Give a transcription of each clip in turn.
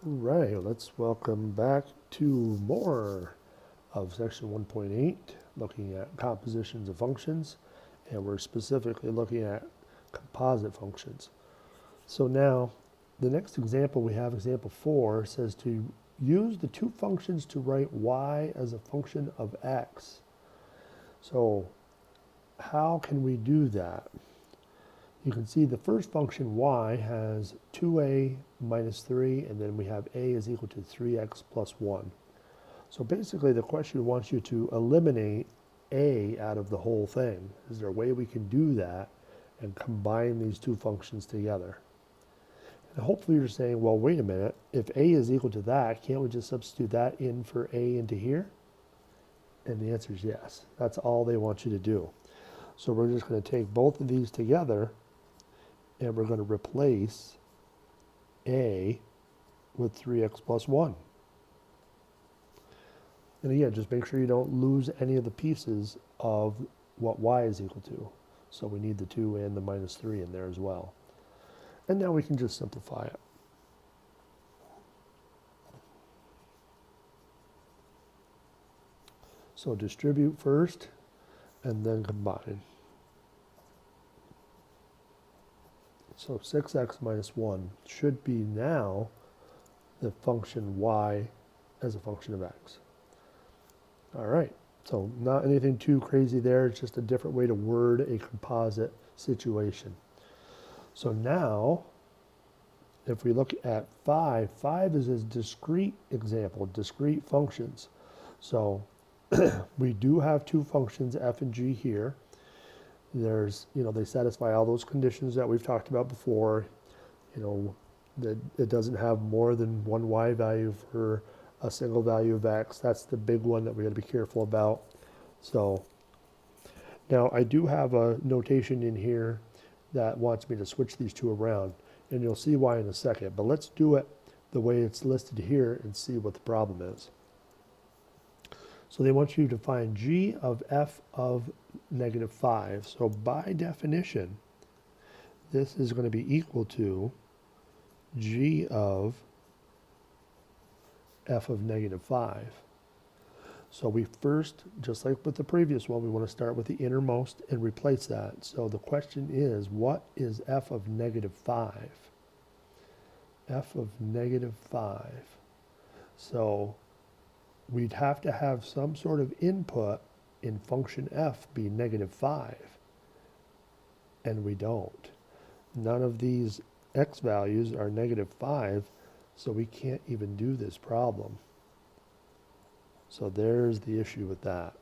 Right, let's welcome back to more of section 1.8, looking at compositions of functions, and we're specifically looking at composite functions. So now, the next example we have, example 4, says to use the two functions to write y as a function of x. So how can we do that? You can see the first function y has 2a minus 3, and then we have a is equal to 3x plus 1. So basically the question wants you to eliminate a out of the whole thing. Is there a way we can do that and combine these two functions together? And hopefully you're saying, well, wait a minute, if a is equal to that, can't we just substitute that in for a into here? And the answer is yes. That's all they want you to do. So we're just going to take both of these together, and we're going to replace a with 3x plus 1. And again, just make sure you don't lose any of the pieces of what y is equal to. So we need the 2 and the minus 3 in there as well. And now we can just simplify it. So distribute first, and then combine. So 6x minus 1 should be now the function y as a function of x. All right, so not anything too crazy there. It's just a different way to word a composite situation. So now, if we look at 5, 5 is a discrete example, discrete functions. So we do have two functions, f and g here. There's, they satisfy all those conditions that we've talked about before. That it doesn't have more than one y value for a single value of x. That's the big one that we got to be careful about. So now I do have a notation in here that wants me to switch these two around, and you'll see why in a second. But let's do it the way it's listed here and see what the problem is. So they want you to find g of f of negative 5. So by definition, this is going to be equal to g of f of negative 5. So we first, just like with the previous one, we want to start with the innermost and replace that. So the question is, what is f of negative 5? F of negative 5. So we'd have to have some sort of input in function f be negative 5. And we don't. None of these x values are negative 5, so we can't even do this problem. So there's the issue with that.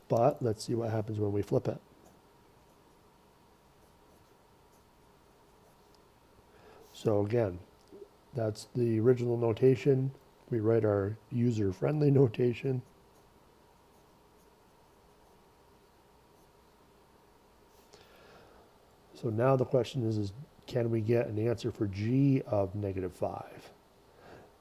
But let's see what happens when we flip it. So again, that's the original notation. We write our user-friendly notation. So now the question is can we get an answer for g of negative 5?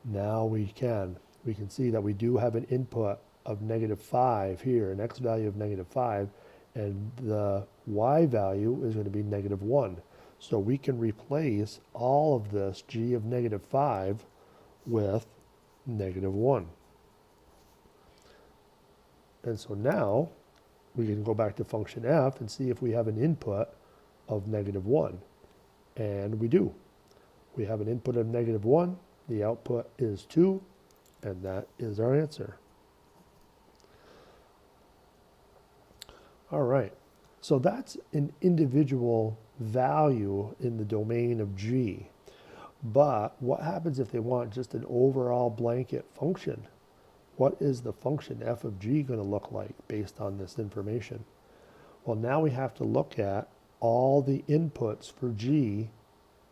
Now we can. We can see that we do have an input of negative 5 here, an x value of negative 5, and the y value is going to be negative 1. So we can replace all of this g of negative 5 with negative 1. And so now we can go back to function f and see if we have an input of negative 1. And we do. We have an input of negative 1. The output is 2. And that is our answer. All right. So that's an individual value in the domain of g. But what happens if they want just an overall blanket function? What is the function f of g going to look like based on this information? Well, now we have to look at all the inputs for g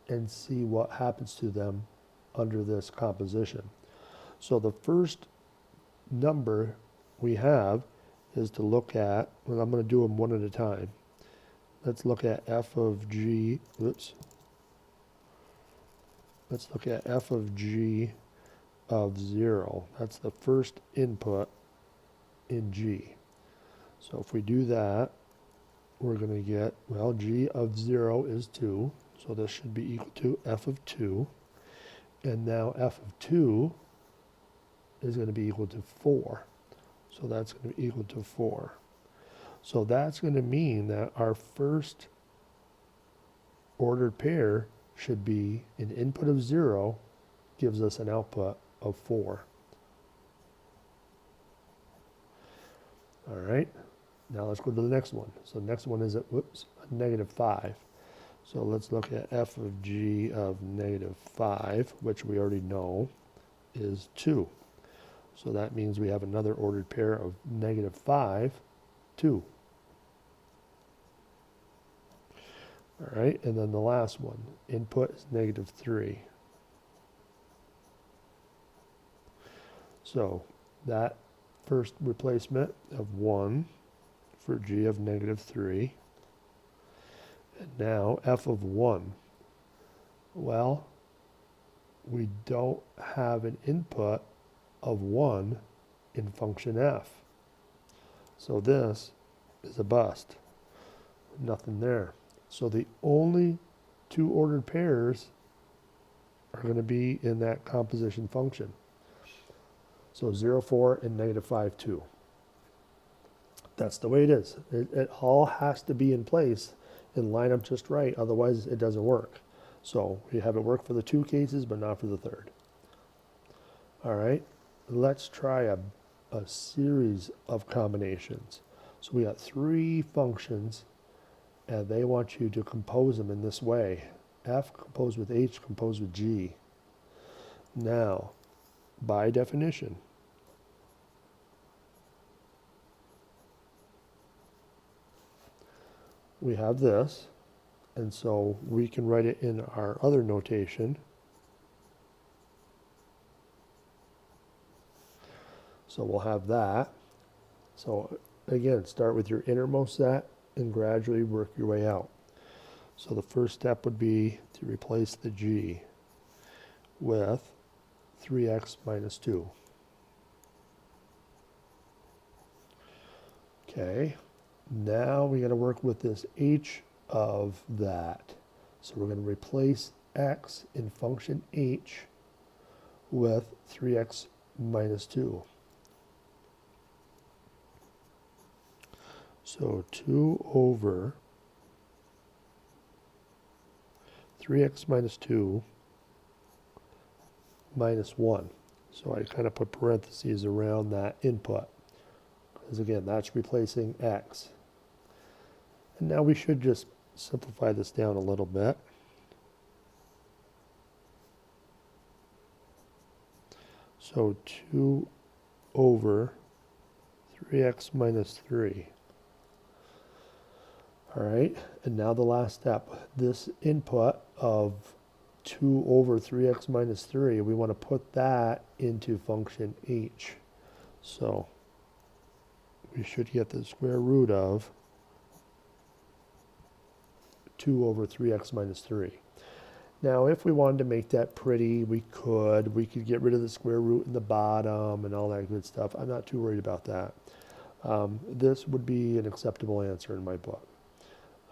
and see what happens to them under this composition. So the first number we have is to look at, well, I'm going to do them one at a time. Let's look at f of g, let's look at f of g of 0. That's the first input in g. So if we do that, we're going to get, well, g of 0 is 2. So this should be equal to f of 2. And now f of 2 is going to be equal to 4. So that's going to be equal to 4. So that's going to mean that our first ordered pair should be an input of 0 gives us an output of 4. All right, now let's go to the next one. So next one is a negative 5. So let's look at f of g of negative 5, which we already know is 2. So that means we have another ordered pair of negative 5, 2. All right, and then the last one, input is negative 3. So that first replacement of 1 for g of negative 3. And now f of 1. Well, we don't have an input of 1 in function f. So this is a bust. Nothing there. So the only two ordered pairs are going to be in that composition function. So 0, 4 and negative 5, 2. That's the way it is. It all has to be in place and line up just right, otherwise it doesn't work. So we have it work for the 2 cases, but not for the third. All right, let's try a series of combinations. So we got 3 functions, and they want you to compose them in this way. F composed with H composed with G. Now, by definition, we have this, and so we can write it in our other notation. So we'll have that. So again, start with your innermost set and gradually work your way out. So the first step would be to replace the G with 3x minus 2. Okay, now we got to work with this H of that. So we're going to replace x in function H with 3x minus 2. So 2 over 3x minus 2 minus 1. So I kind of put parentheses around that input, because again, that's replacing x. And now we should just simplify this down a little bit. So 2 over 3x minus 3. All right, and now the last step. This input of 2 over 3x minus 3, we want to put that into function h. So we should get the square root of 2 over 3x minus 3. Now, if we wanted to make that pretty, we could get rid of the square root in the bottom and all that good stuff. I'm not too worried about that. This would be an acceptable answer in my book.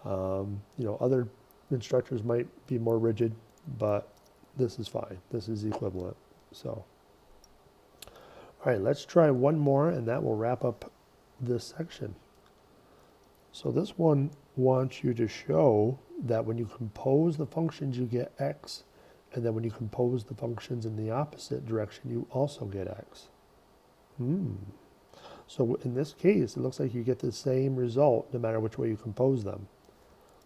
Other instructors might be more rigid, but this is fine. This is equivalent. So, all right, let's try one more, and that will wrap up this section. So this one wants you to show that when you compose the functions, you get x, and then when you compose the functions in the opposite direction, you also get x. So in this case, it looks like you get the same result no matter which way you compose them.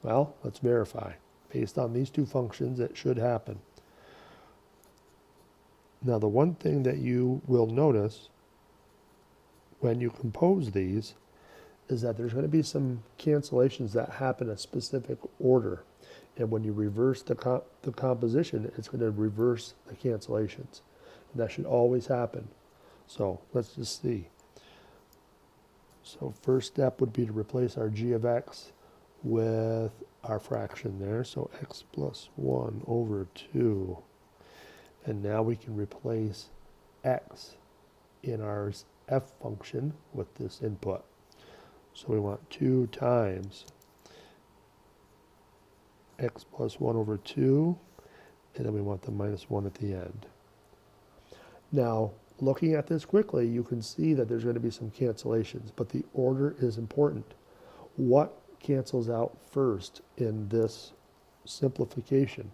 Well, let's verify. Based on these two functions, it should happen. Now, the one thing that you will notice when you compose these is that there's going to be some cancellations that happen in a specific order. And when you reverse the composition, it's going to reverse the cancellations. And that should always happen. So let's just see. So first step would be to replace our g of x with our fraction there. So x plus 1 over 2. And now we can replace x in our f function with this input. So we want 2 times x plus 1 over 2. and then we want the minus 1 at the end. Now, looking at this quickly, you can see that there's going to be some cancellations, but the order is important. What cancels out first in this simplification?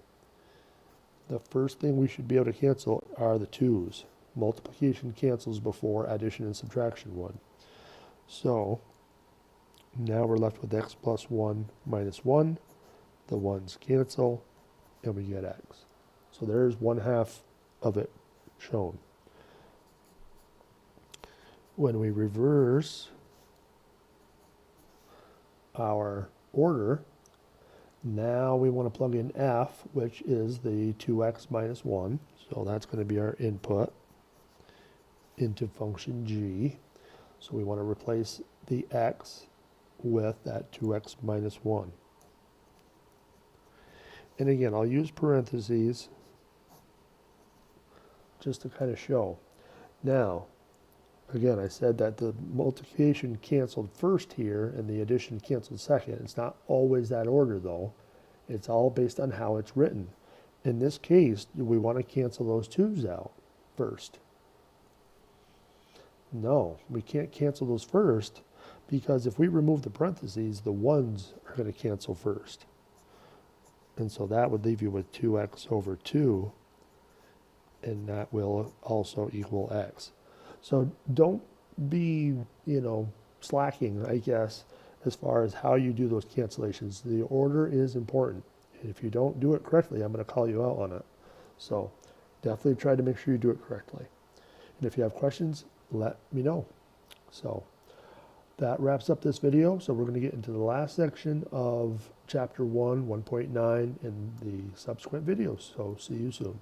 The first thing we should be able to cancel are the 2's. Multiplication cancels before addition and subtraction 1. So now we're left with x plus 1 minus 1. The 1's cancel, and we get x. So there's 1/2 of it shown. When we reverse our order, now we want to plug in f, which is the 2x minus 1. So that's going to be our input into function g. So we want to replace the x with that 2x minus 1. And again, I'll use parentheses just to kind of show. Now, again, I said that the multiplication canceled first here and the addition canceled second. It's not always that order though. It's all based on how it's written. In this case, do we want to cancel those 2's out first? No, we can't cancel those first because if we remove the parentheses, the 1's are going to cancel first. And so that would leave you with 2x over 2, and that will also equal x. So don't be, slacking, I guess, as far as how you do those cancellations. The order is important. And if you don't do it correctly, I'm going to call you out on it. So definitely try to make sure you do it correctly. And if you have questions, let me know. So that wraps up this video. So we're going to get into the last section of chapter 1, 1.9 in the subsequent videos. So see you soon.